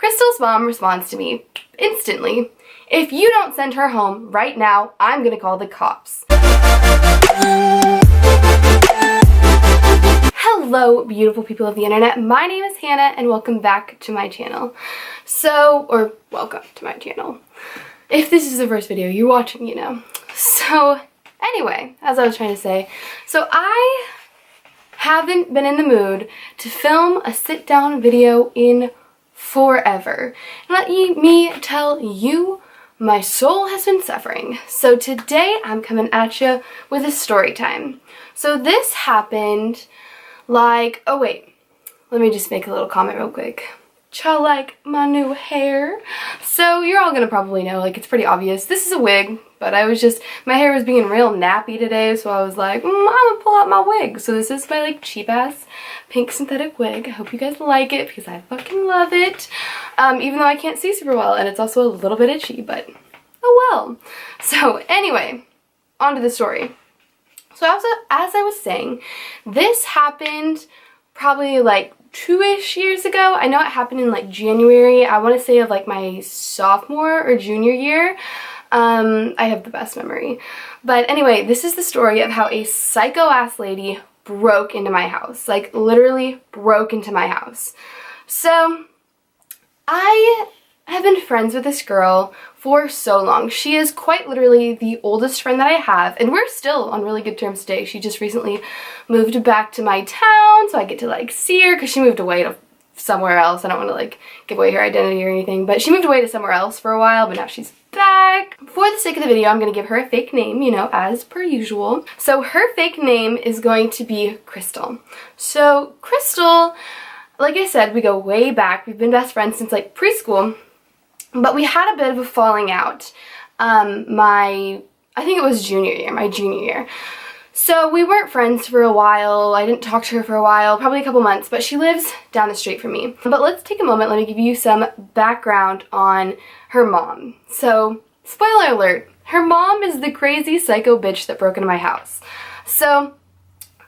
Crystal's mom responds to me instantly, "If you don't send her home right now, I'm gonna call the cops." Hello, beautiful people of the internet. My name is Hannah and welcome back to my channel. Welcome to my channel. If this is the first video you're watching, you know. So anyway, as I was trying to say, so I haven't been in the mood to film a sit-down video in forever. And let me tell you, my soul has been suffering. So today I'm coming at you with a story time. So this happened oh wait, let me just make a little comment real quick. Y'all like my new hair? So you're all gonna probably know, like, it's pretty obvious. This is a wig, but my hair was being real nappy today, so I was like, I'm gonna pull out my wig. So this is my, like, cheap-ass pink synthetic wig. I hope you guys like it, because I fucking love it. Even though I can't see super well, and it's also a little bit itchy, but oh well. So anyway, on to the story. So as I was saying, this happened probably like 2-ish years ago. I know it happened in like January, I want to say of like my sophomore or junior year. I have the best memory. But anyway, this is the story of how a psycho-ass lady broke into my house. Like, literally broke into my house. So, I have been friends with this girl for so long. She is quite literally the oldest friend that I have, and we're still on really good terms today. She just recently moved back to my town, so I get to like see her because she moved away to somewhere else. I don't want to like give away her identity or anything, but she moved away to somewhere else for a while, but now she's back. For the sake of the video, I'm going to give her a fake name, you know, as per usual. So her fake name is going to be Crystal. So Crystal, like I said, we go way back. We've been best friends since like preschool. But we had a bit of a falling out I think it was my junior year. So we weren't friends for a while. I didn't talk to her for a while, probably a couple months, but she lives down the street from me. But let's take a moment, let me give you some background on her mom. So, spoiler alert, her mom is the crazy psycho bitch that broke into my house. So,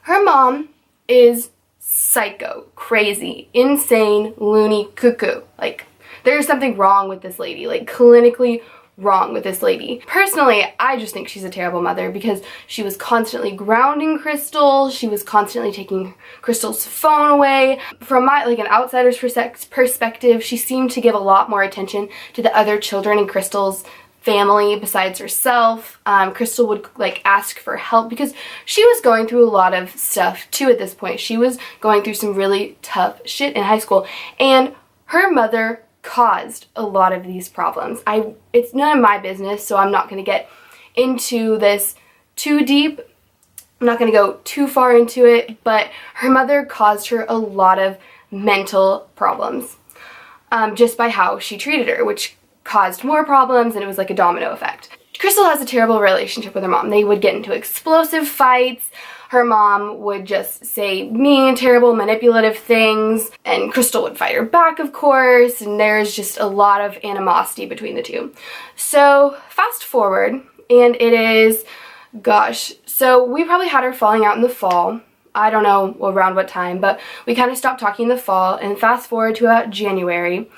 her mom is psycho, crazy, insane, loony, cuckoo. Like, there's something wrong with this lady, like clinically wrong with this lady. Personally, I just think she's a terrible mother because she was constantly grounding Crystal. She was constantly taking Crystal's phone away. From my, like, an outsider's perspective, she seemed to give a lot more attention to the other children in Crystal's family besides herself. Crystal would like ask for help because she was going through a lot of stuff too at this point. She was going through some really tough shit in high school, and her mother caused a lot of these problems. It's none of my business, so I'm not going to get into this too deep. I'm not going to go too far into it, but her mother caused her a lot of mental problems just by how she treated her, which caused more problems, and it was like a domino effect. Crystal has a terrible relationship with her mom. They would get into explosive fights. Her mom would just say mean, terrible, manipulative things, and Crystal would fight her back, of course, and there's just a lot of animosity between the two. So, fast forward, and it is, gosh, so we probably had her falling out in the fall. I don't know around what time, but we kind of stopped talking in the fall, and fast forward to about January,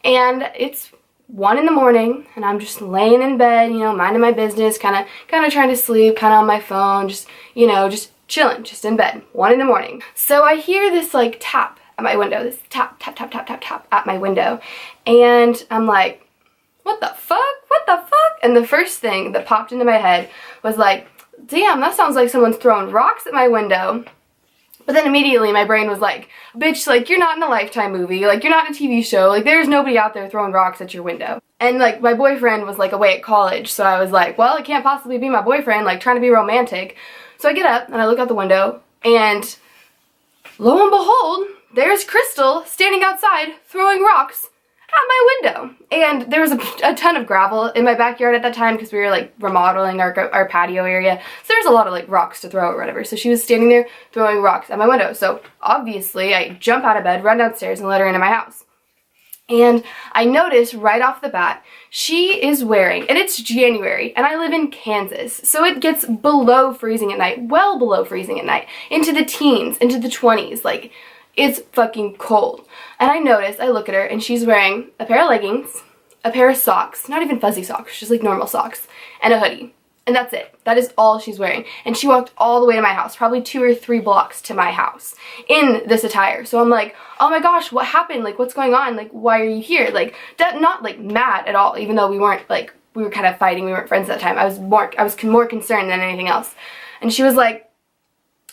and it's 1 in the morning, and I'm just laying in bed, you know, minding my business, kind of trying to sleep, kind of on my phone, just, you know, just chilling, just in bed, 1 in the morning. So I hear this like tap at my window, this tap, tap, tap, tap, tap, tap at my window, and I'm like, what the fuck? What the fuck? And the first thing that popped into my head was like, damn, that sounds like someone's throwing rocks at my window. But then immediately my brain was like, bitch, like, you're not in a Lifetime movie, like, you're not in a TV show, like, there's nobody out there throwing rocks at your window. And, like, my boyfriend was, like, away at college, so I was like, well, it can't possibly be my boyfriend, like, trying to be romantic. So I get up, and I look out the window, and lo and behold, there's Crystal standing outside throwing rocks at my window. And there was a ton of gravel in my backyard at that time because we were like remodeling our patio area. So there's a lot of like rocks to throw or whatever. So she was standing there throwing rocks at my window. So obviously I jump out of bed, run downstairs, and let her into my house. And I noticed right off the bat, she is wearing, and it's January, and I live in Kansas, so it gets below freezing at night, well below freezing at night, into the teens, into the 20s, like, It's fucking cold. And I notice, I look at her, and she's wearing a pair of leggings, a pair of socks, not even fuzzy socks, just like normal socks, and a hoodie. And that's it. That is all she's wearing. And she walked all the way to my house, probably 2 or 3 blocks to my house in this attire. So I'm like, oh my gosh, what happened? Like, what's going on? Like, why are you here? Like, not like mad at all, even though we weren't like, we were kind of fighting. We weren't friends at that time. I was more concerned than anything else. And she was like,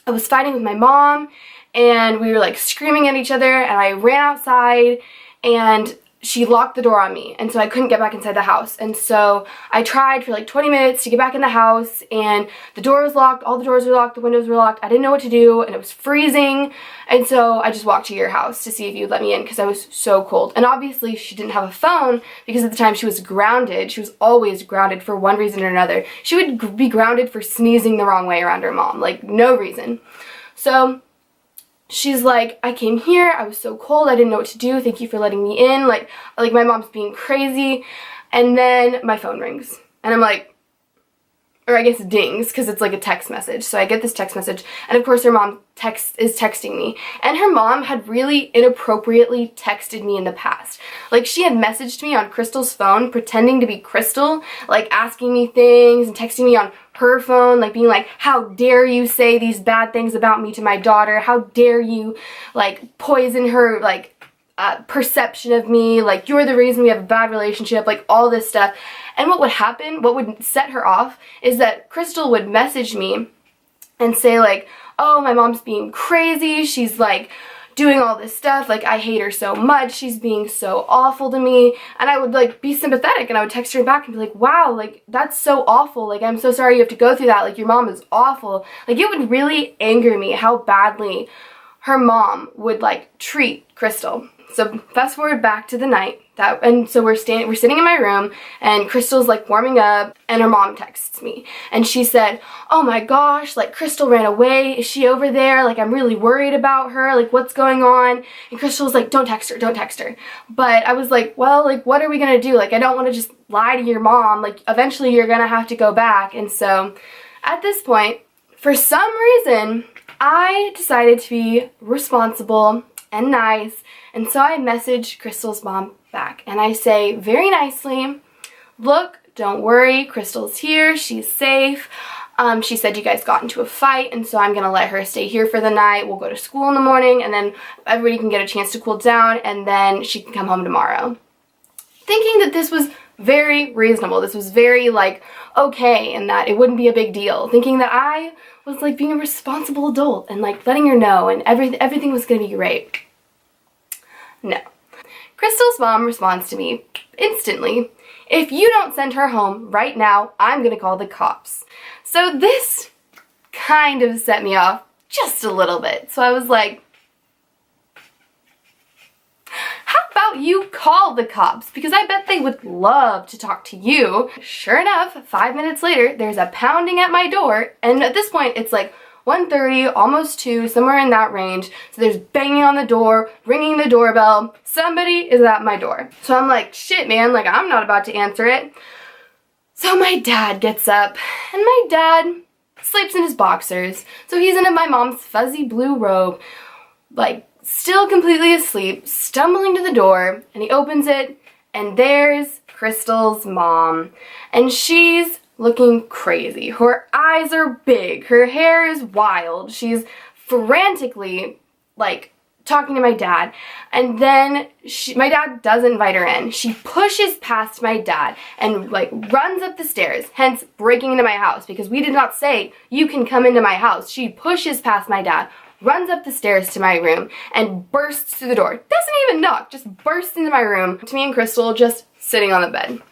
I was fighting with my mom, and we were like screaming at each other, and I ran outside, and she locked the door on me, and so I couldn't get back inside the house. And so I tried for like 20 minutes to get back in the house, and the door was locked, all the doors were locked, the windows were locked. I didn't know what to do, and it was freezing. And so I just walked to your house to see if you'd let me in, because I was so cold. And obviously she didn't have a phone, because at the time she was grounded. She was always grounded for one reason or another. She would be grounded for sneezing the wrong way around her mom, like no reason. So she's like, I came here, I was so cold, I didn't know what to do, thank you for letting me in, like my mom's being crazy. And then my phone rings, and I'm like, or I guess dings, because it's like a text message. So I get this text message, and of course her mom is texting me. And her mom had really inappropriately texted me in the past. Like, she had messaged me on Crystal's phone, pretending to be Crystal, like asking me things and texting me on her phone, like being like, how dare you say these bad things about me to my daughter? How dare you, like, poison her, like, perception of me, like, you're the reason we have a bad relationship, like all this stuff. And what would happen, what would set her off, is that Crystal would message me and say like, oh, my mom's being crazy, she's like doing all this stuff, like I hate her so much, she's being so awful to me. And I would like be sympathetic, and I would text her back and be like, wow, like that's so awful, like I'm so sorry you have to go through that, like your mom is awful. Like, it would really anger me how badly her mom would like treat Crystal. So fast forward back to the night and so we're sitting in my room, and Crystal's like warming up, and her mom texts me, and she said, oh my gosh, like Crystal ran away, is she over there? Like, I'm really worried about her, like what's going on? And Crystal was like, don't text her. But I was like, well, like what are we gonna do? Like, I don't want to just lie to your mom, like eventually you're gonna have to go back. And so at this point, for some reason, I decided to be responsible and nice, and so I messaged Crystal's mom back, and I say very nicely, look, don't worry, Crystal's here, she's safe. She said you guys got into a fight, and so I'm gonna let her stay here for the night. We'll go to school in the morning, and then everybody can get a chance to cool down, and then she can come home tomorrow. Thinking that this was very reasonable, this was very like okay, and that it wouldn't be a big deal. Thinking that I was like being a responsible adult and like letting her know, and everything was gonna be great. No. Crystal's mom responds to me instantly, if you don't send her home right now, I'm gonna call the cops. So this kind of set me off just a little bit. So I was like, how about you call the cops? Because I bet they would love to talk to you. Sure enough, 5 minutes later, there's a pounding at my door, and at this point, it's like 1:30, almost 2, somewhere in that range. So there's banging on the door, ringing the doorbell. Somebody is at my door. So I'm like, shit, man, like I'm not about to answer it. So my dad gets up, and my dad sleeps in his boxers. So he's in my mom's fuzzy blue robe, like still completely asleep, stumbling to the door, and he opens it, and there's Crystal's mom. And she's looking crazy. Her eyes are big, her hair is wild, she's frantically like talking to my dad, and then my dad does invite her in. She pushes past my dad and like runs up the stairs, hence breaking into my house, because we did not say you can come into my house. She pushes past my dad, runs up the stairs to my room, and bursts through the door. Doesn't even knock, just bursts into my room to me and Crystal just sitting on the bed.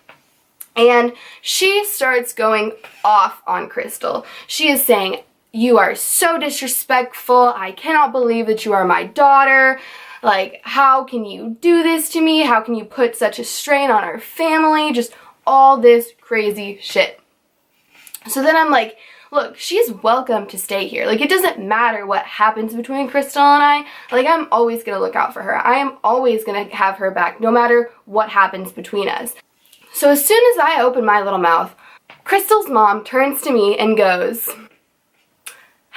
And she starts going off on Crystal. She is saying, you are so disrespectful. I cannot believe that you are my daughter. Like, how can you do this to me? How can you put such a strain on our family? Just all this crazy shit. So then I'm like, look, she's welcome to stay here. Like, it doesn't matter what happens between Crystal and I. Like, I'm always going to look out for her. I am always going to have her back, no matter what happens between us. So as soon as I open my little mouth, Crystal's mom turns to me and goes,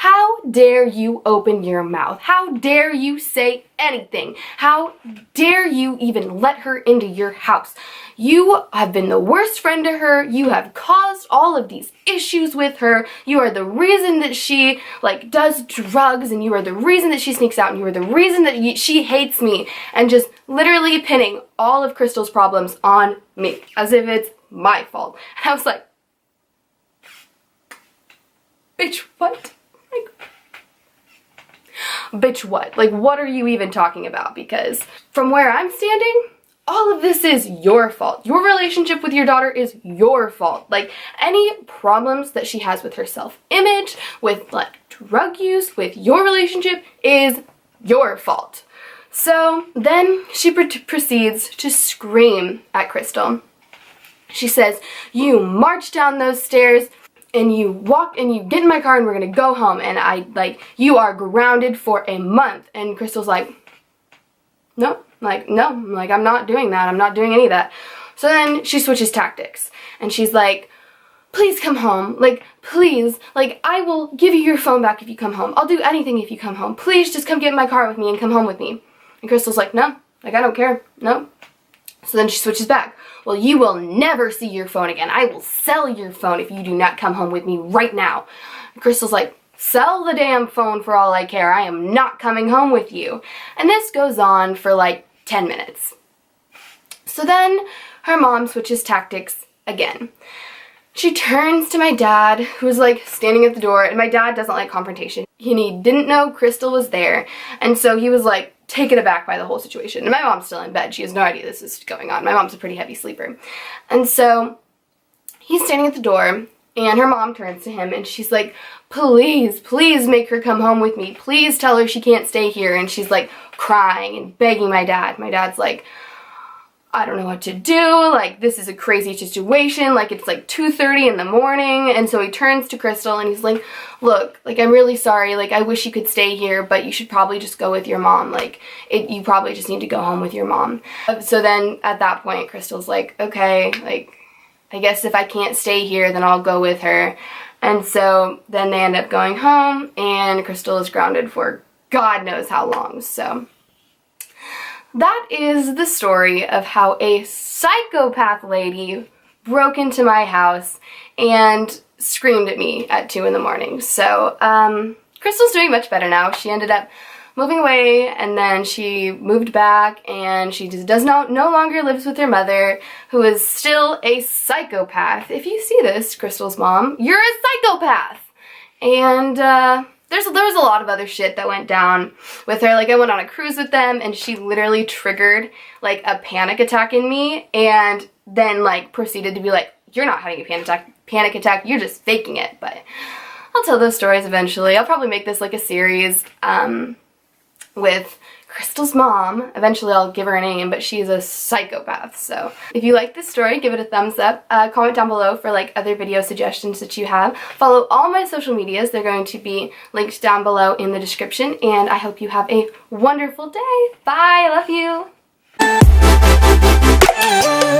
How dare you open your mouth? How dare you say anything? How dare you even let her into your house? You have been the worst friend to her. You have caused all of these issues with her. You are the reason that she does drugs, and you are the reason that she sneaks out, and you are the reason that she hates me, and just literally pinning all of Crystal's problems on me as if it's my fault. And I was like, bitch, what? Bitch, what? What are you even talking about? Because from where I'm standing, all of this is your fault. Your relationship with your daughter is your fault. Any problems that she has with her self-image, with drug use, with your relationship is your fault. So then she proceeds to scream at Crystal. She says, you march down those stairs and you walk and you get in my car and we're gonna go home, and you are grounded for a month. And Crystal's like, no, no, I'm not doing that. I'm not doing any of that. So then she switches tactics and she's like, please come home. Please, I will give you your phone back if you come home. I'll do anything if you come home. Please just come get in my car with me and come home with me. And Crystal's like, no, I don't care. No. So then she switches back. Well, you will never see your phone again. I will sell your phone if you do not come home with me right now. And Crystal's like, sell the damn phone for all I care. I am not coming home with you. And this goes on for 10 minutes. So then her mom switches tactics again. She turns to my dad, who's standing at the door, and my dad doesn't like confrontation. He didn't know Crystal was there, and so he was taken aback by the whole situation. And my mom's still in bed. She has no idea this is going on. My mom's a pretty heavy sleeper. And so he's standing at the door, and her mom turns to him and she's like, please, please make her come home with me. Please tell her she can't stay here. And she's crying and begging my dad. My dad's like, I don't know what to do. This is a crazy situation. It's 2:30 in the morning. And so he turns to Crystal and he's like, look, I'm really sorry. I wish you could stay here, but you should probably just go with your mom. You probably just need to go home with your mom. So then at that point, Crystal's like, okay, I guess if I can't stay here, then I'll go with her. And so then they end up going home, and Crystal is grounded for God knows how long. So that is the story of how a psychopath lady broke into my house and screamed at me at 2 in the morning. So Crystal's doing much better now. She ended up moving away, and then she moved back, and she just no longer lives with her mother, who is still a psychopath. If you see this, Crystal's mom, you're a psychopath. And there was a lot of other shit that went down with her. I went on a cruise with them, and she literally triggered a panic attack in me, and then proceeded to be like, you're not having a panic attack, you're just faking it. But I'll tell those stories eventually. I'll probably make this a series with Crystal's mom. Eventually I'll give her a name, but she's a psychopath. So if you like this story, give it a thumbs up. Comment down below for other video suggestions that you have. Follow all my social medias. They're going to be linked down below in the description, and I hope you have a wonderful day. Bye, I love you.